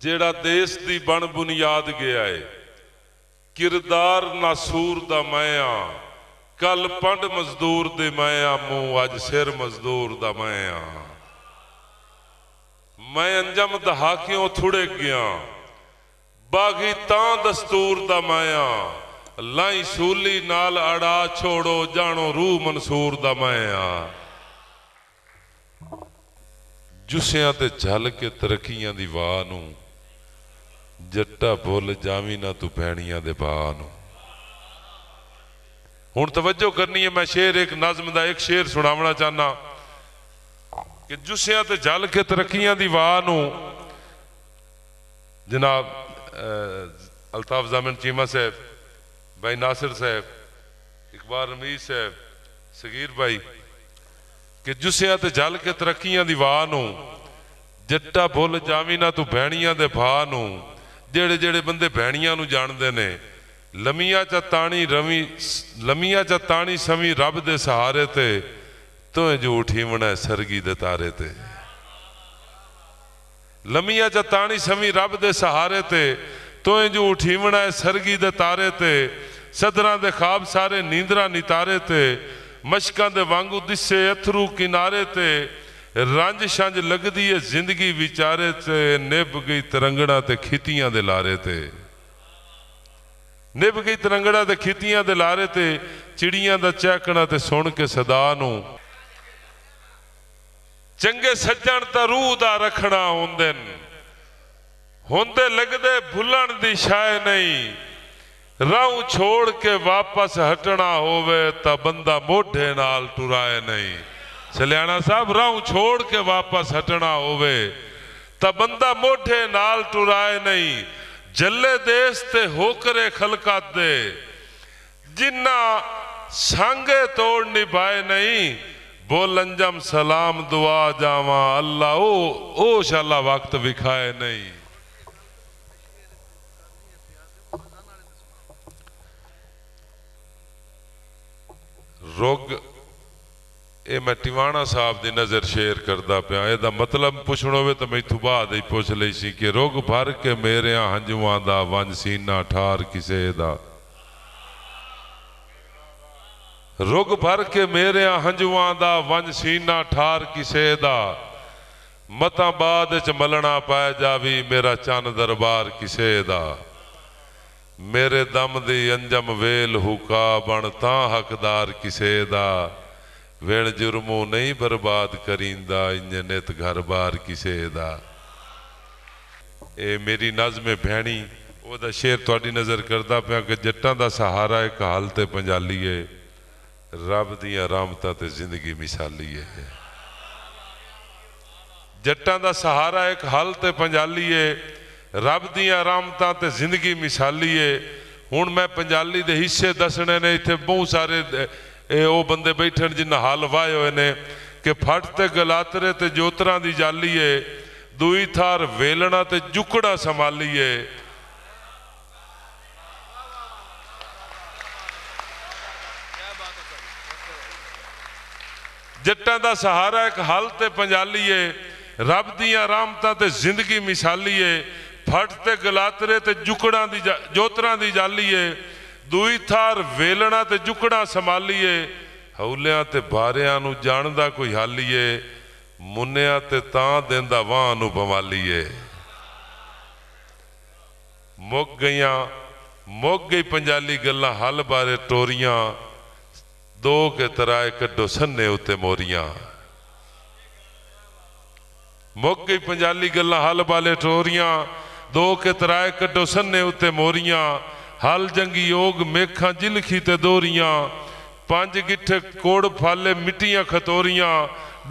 जेड़ा देश दी बन बुनियाद गया है, किरदार नासूर दा मैं कल पंड मजदूर दे मैं मुंह अज सिर मजदूर दा मैं अंजम दहाकियों थुड़े गया बागी तां दस्तूर दा मैं लाई सूली नाल अड़ा छोड़ो जानो रूह मंसूर दा मैं जुसियां ते झल के तरक्कियां दी वाह नू जट्टा भुल जावी ना तू भैणियां दे बाह नू। हुण तवज्जो करनी है, मैं शेर एक नज़म दा एक शेर सुनावना चाहना कि जुसियां ते झल के तरक्कियां दी वाह नू जनाब अल्ताफ जामिन चीमा साहब, भाई नासिर साहब, इकबाल रमीज साहब, सगीर भाई कि जुसियां ते झल के तरक्कियां दी वाह नू जट्टा भुल जावी ना तू भैणियां दे भाह नू। जेड़े जेड़े बंदे भैणियां नू जानदे ने लमिया चा ताणी रवी लमिया चा ताणी समी रब दे सहारे ते तो झूठ हीवना सरगी दे तारे ते। लमिया चा ताणी समी रब दे सहारे ते तो झूठ हीवना सरगी दे तारे ते। सदरां दे ख्वाब सारे नींदरा नितारे ते मशकां दे वांगू दिसे अथरू किनारे ते रंज छंज लगदी है जिंदगी विचारे ते निभ गई तरंगड़ा ते खितियां दे लारे ते। निभ गई तरंगड़ा ते खितियां दे लारे ते चिड़ियां दा चहकना ते सुन के सदा नू चंगे सज्जण ता रूह दा रखना होंदे लगदे भुलन दी शाय नहीं। राह छोड़ के वापस हटना होवे ता बंदा मोढे नाल टुराए नहीं। सलियाना साहब राह छोड़ के वापस हटना होवे ता बंदा मोढे नाल टुराए नहीं। जले देश ते होकरे खलकत दे जिन्ना सांगे तोड़ निभाए नहीं। बोल अंजम सलाम दुआ जावा अल्लाह ओ शाला वक्त विखाए नहीं। रुग ये मैं टिवाणा साहब की नज़र शेयर करता पाया। यदा मतलब पुछना हो तो मैथू बाद ही पुछ ली सी कि रुग भर के मेरे हंजुआं दा वंज सीना ठार किसे दा। रुग भर के मेरे हंजुआं दा वंज सीना ठार किसे दा। मता बाद च मलना पै जावी मेरा चन दरबार किसे दा। मेरे दम दी अंजम वेल हुका बन तां हकदार किसे दा। वेण जुर्मों नहीं बर्बाद करींदा इंज नित घर बार किसे दा। ये मेरी नज़म भैणी ओदा शेर तुहाडी नज़र करदा पिया कि जट्टां दा सहारा एक हाल ते पंजालीए रब दियां रहमतां ते जिंदगी मिसालीए। जट्टां दा सहारा एक हाल ते पंजालीए रब दियां रहमतां ते जिंदगी मिसालीए। हुण मैं पंजाली दे हिस्से दसने ने, इत्थे बहुत सारे वो बंदे बैठन जिन्ना हल वाए हुए ने कि फट ते गलातरे ते जोतरा दी जालीए दुई थार वेलना ते जुकड़ा संभालीए। जट्टां दा सहारा एक हल ते पंजालीए रब दियां रहमतां ते जिंदगी मिसालीए। फट ते गलातरे ते जुकड़ा दी जोतरा दी जालीए दुई थार वेलना ते जुकड़ा संभालीए। हौलियां ते बारियां नू जानदा कोई हालीए मुन्निया ते तां देंदा वाह नू बवालीए। मुक गई पंजाली गल्लां हल बारे टोरियां दो के तराए कड्डो सन्ने उत्ते मोरियां। मुक गई पंजाली गल्लां हल बाले टोरियां दो के तराए कड्डो सन्ने उत्ते मोरियां। हल जंगी योग मेखा जिलखी ते दोरियां पंज गिट्ठे कोड़ फाले मिट्टियां खतोरियां।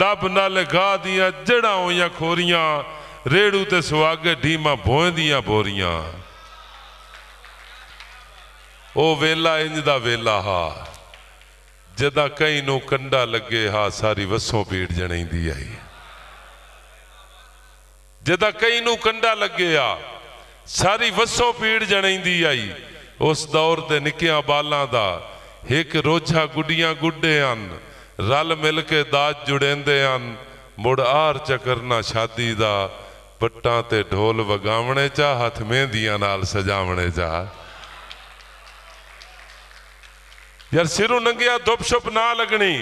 दब नाले गाह दियां जड़ा होइयां खोरियां रेड़ू ते सुहागे ढीमा भोए दियां बोरियां। ओ वेला इंज दा वेला हा जदा कई नू कंडा लगे हा सारी वसों पीड़ जनेंदी आई। जदा कई नू कंडा लगे आ सारी वसों पीड़ जनेंदी आई। उस दौर दे निक्कियां बालां दा एक रोझा गुड्डियां गुड्डे अन रल मिल के दाज जुड़ेंदे अन मुड़ आर चकरना शादी दा पट्टां ते ढोल वगावणे चा हथ मेहंदियां नाल सजावणे चा। यार सिरों नंगिया धुप छुप ना लगनी,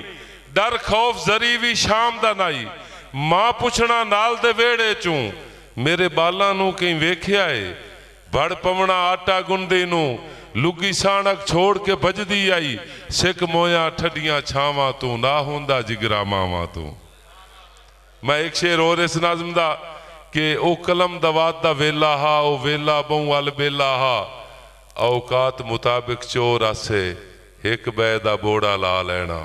डर खौफ जरी भी शाम दा नाई। मां पुछना नाल दे वेड़े चूं, मेरे बालां नूं कहीं वेख्या है। बड़ पवना आटा गुंदी नूं, लुगी साणक छोड़ के भजदी आई। सिक मोया ठडियां छावां तू, ना होंदा जिगरा मावां तू। मैं एक शेर और इस नाज़म दा कि ओ कलम दवात दा वेला हा, ओ वेला बहु वाल बेला हा। औकात मुताबिक चोर आसे एक बै दा बोड़ा ला लेना।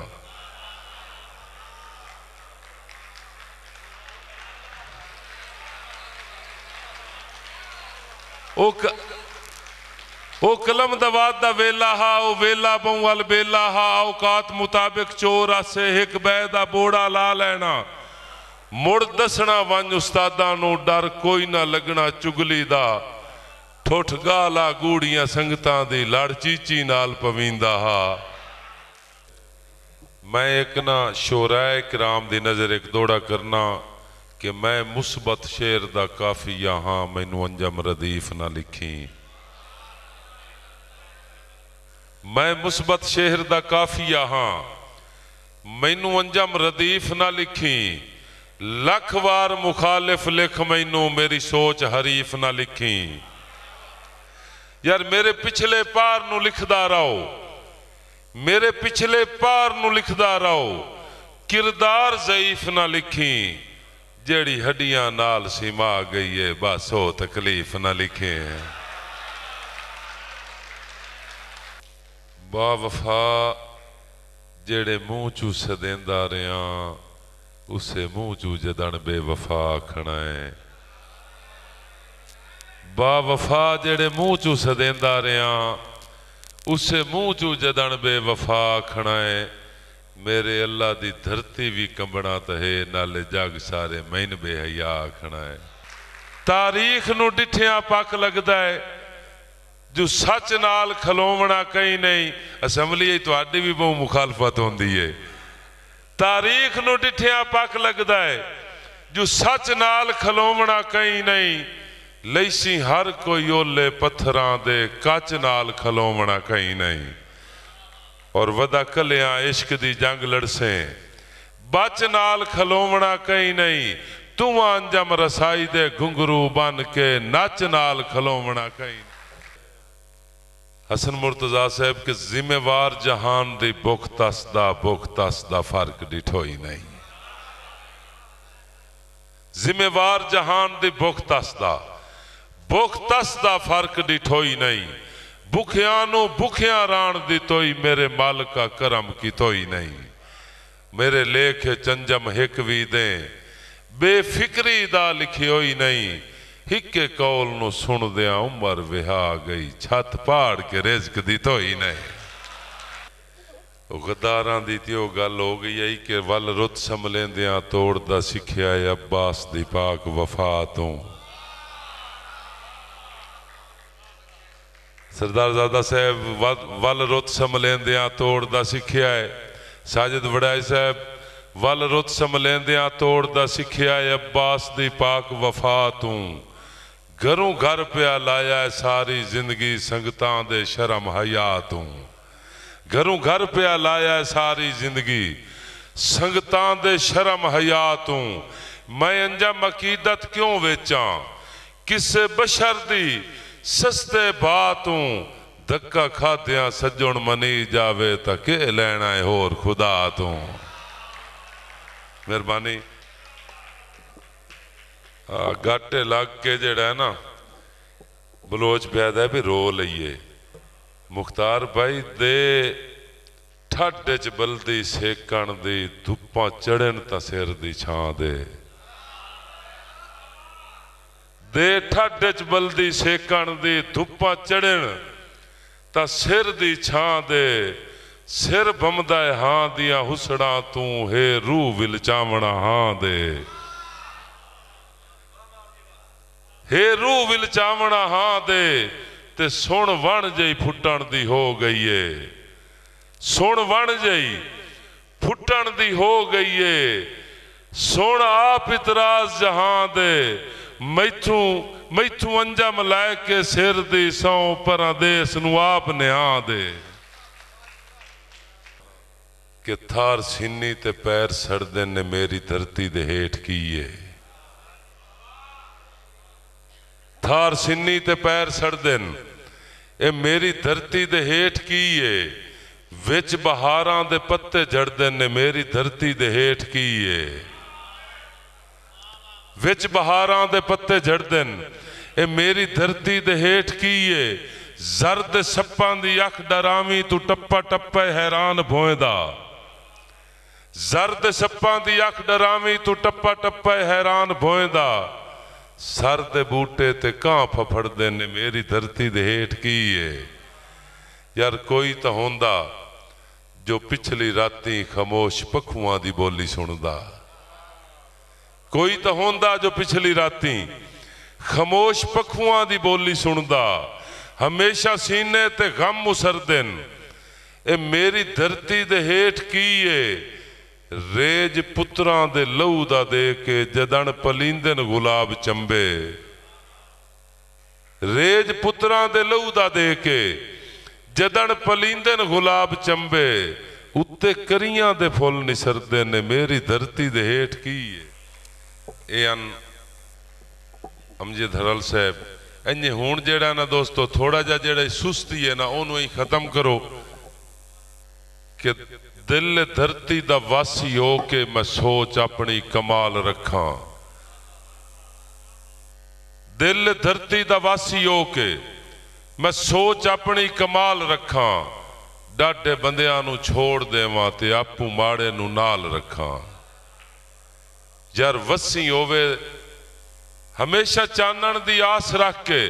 ओ कलम दवात दा वेला हा, ओ वेला बहु वाल बेला हा। औकात मुताबिक चोर आसे एक बै दा बोड़ा ला लेना। मुड़ दसना वंज उस्तादा नू, डर कोई ना लगना चुगली दा। ठुठ गाला गूड़ियां संगतां दी, लड़ चीची नाल पवींदा हा। मैं एक ना शोराए किराम दी नजर एक दौड़ा करना कि मैं मुस्बत शेर दा काफी यहाँ, मैनू अंजम रदीफ ना लिखी। मैं मुस्बत शेर दा काफी यहाँ, मैनू अंजम रदीफ ना लिखी। लख वार मुखालिफ लिख मैनू, मेरी सोच हरीफ ना लिखी। यार मेरे पिछले पार नू लिखदा रहो, मेरे पिछले पार नू लिखदा रहो। किरदार ज़ईफ ना लिखी, जेड़ी हड्डियां नाल सीमा गई है, बस हो तकलीफ ना लिखे। बावफा जेड़े मुंह चू सदेंदा रहा, उसे मुंह चू जदन बेवफा आखना है। बावफा जेड़े मुंह चू सदेंदा रहा, उसे मुंह चू जदन बेवफा आखना है। मेरे अल्लाह दी धरती भी कंबना तो है, नाले जग सारे मैन बेहया आखना है। तारीख नू डिठिया पक लगदा है, जो सच नाल खलोवना कहीं नहीं। असैम्बली तुहाडी भी बहु मुखालफत होंदी है। तारीख नू डिठिया पक लगदा है, जो सच नाल खलोवना कहीं नहीं। लैसी हर कोई ओले पत्थरां दे, कच नाल खलोवना कहीं नहीं। और वदा कलिया इश्क दी जंग लड़से, बच नाल खलोवना कहीं नहीं। तू अंजम रसाई दे घुंघरू बन के, नच नाल खलोवना कहीं। हसन मुर्तजा साहब के जिम्मेवार जहान दी बुख तस दा फर्क डिठो ही नहीं। जिम्मेवार जहान दी बुख तस दा फर्क डिठो ही नहीं। भुखिया नू भुखिया राण दी तोई, मेरे मालिका करम की तोई नहीं। मेरे लेखे चंजम हिक भी दे, बेफिक्री दा लिखी होई नहीं। हिके कौल नू सुन दिया उमर विहा गई, छत पहाड़ के रिज़्क दी तोई नहीं। गद्दारां दी त्यो गल हो गई है कि वल रुत समलेंदियां तोड़दा सिखिया है अब्बास दी पाक वफा तों। सरदार ज़ादा साहब वल रुत समलेंदियां तोड़दा सिखिया है। साजिद वड़ाई साहब वल रुत समलेंदियां तोड़दा सिखिया है अब्बास दी पाक वफा तूं। घरों घर पिया लाया है सारी जिंदगी संगतां दे शर्म हया तूं। घरों घर पिया लाया है सारी जिंदगी संगतां दे शर्म हया तूं। मैं अंजम अकीदत क्यों वेचा, किसे बशर दी सस्ते बातों। धक्का खाद्या सज्जण मनी जावे तो के लेना है होर खुदा तू। मेहरबानी गाटे लग के जड़ा है ना बलोच पैदा है भी रो लीए। मुख्तार भाई दे ठंड च बलदी सेकण दी, धुप्पां चढ़न तां सिर दी छां दे ठंड च बलदी सेकण दी, धुप्पां चढ़न तां सिर दी छां दे। सिर भमदा है हां दियां हुसड़ा तू, हे रूह विलचावना हां दे। हे रूह विलचावना हां दे, ते सुन वण जई फुटण दी हो गई है। सुन वण जई फुटण दी हो गई है। सुन आप इतराज जहां दे, मैथू अंजम लैके सिर दी सौ परां देस नूं आप न्यां दे कि थार सीनी ते पैर सड़दे ने मेरी धरती दे हेठ कीए थार सीनी ते पैर सड़दे ए मेरी धरती दे हेठ कीए विच बहारां दे पत्ते झड़दे ने मेरी धरती दे हेठ कीए विच बहारां दे पत्ते झड़दे ए मेरी धरती दे हेठ कीए जर्द सप्पां दी अख डरावी तू टप्पा टप्पा हैरान भोएंदा जर्द सप्पां दी अख डरावी तू टप्पा टप्पा हैरान भोएंदा सर दे बूटे ते कां फफड़दे ने मेरी धरती दे हेठ कीए यार कोई तो होंदा जो पिछली राती खामोश पखुआं दी बोली सुनदा कोई तो होंदा जो पिछली राती खामोश पखुआं दी बोली सुनदा हमेशा सीने ते गम मुसरदन ए मेरी धरती दे हेठ कीए रेज पुत्रां दे लहू दा दे के जदन पलींदन गुलाब चंबे रेज पुत्रां दे लहू दा दे के जदन पलींदन गुलाब चंबे उत्ते करियां दे फुल निसरदे ने मेरी धरती दे हेठ कीए ए अन अमजद हरल साहब इंज हुण जेड़ा ना दोस्तों थोड़ा जा जेड़ा सुस्ती है ना ओनू ही खत्म करो कि दिल धरती दा वासी हो के मैं सोच अपनी कमाल रखा दिल धरती दा वासी हो के मैं सोच अपनी कमाल रखा डाढे बंदियां नू छोड़ देवां ते आपू माड़े नू नाल रखा यार वसी होवे हमेशा चानण दी आस रख के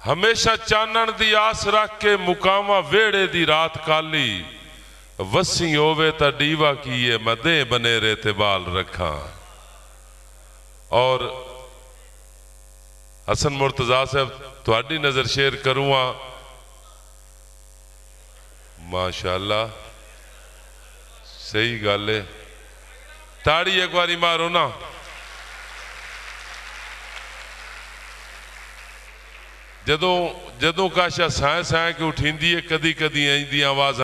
हमेशा चानण दी आस रख के मुकावा वेड़े दी रात काली वसी होवे ता डीवा कीए मैं दे बनेरे ते बाल रखा और हसन मुर्तजा साहब तुहाडी नजर शेयर करूँगा माशाअल्लाह सही गल है ताड़ी एक बारी मारो ना जदों जदों काशा साए साए के उठींदी है कदी कदी इंज दी आवाज़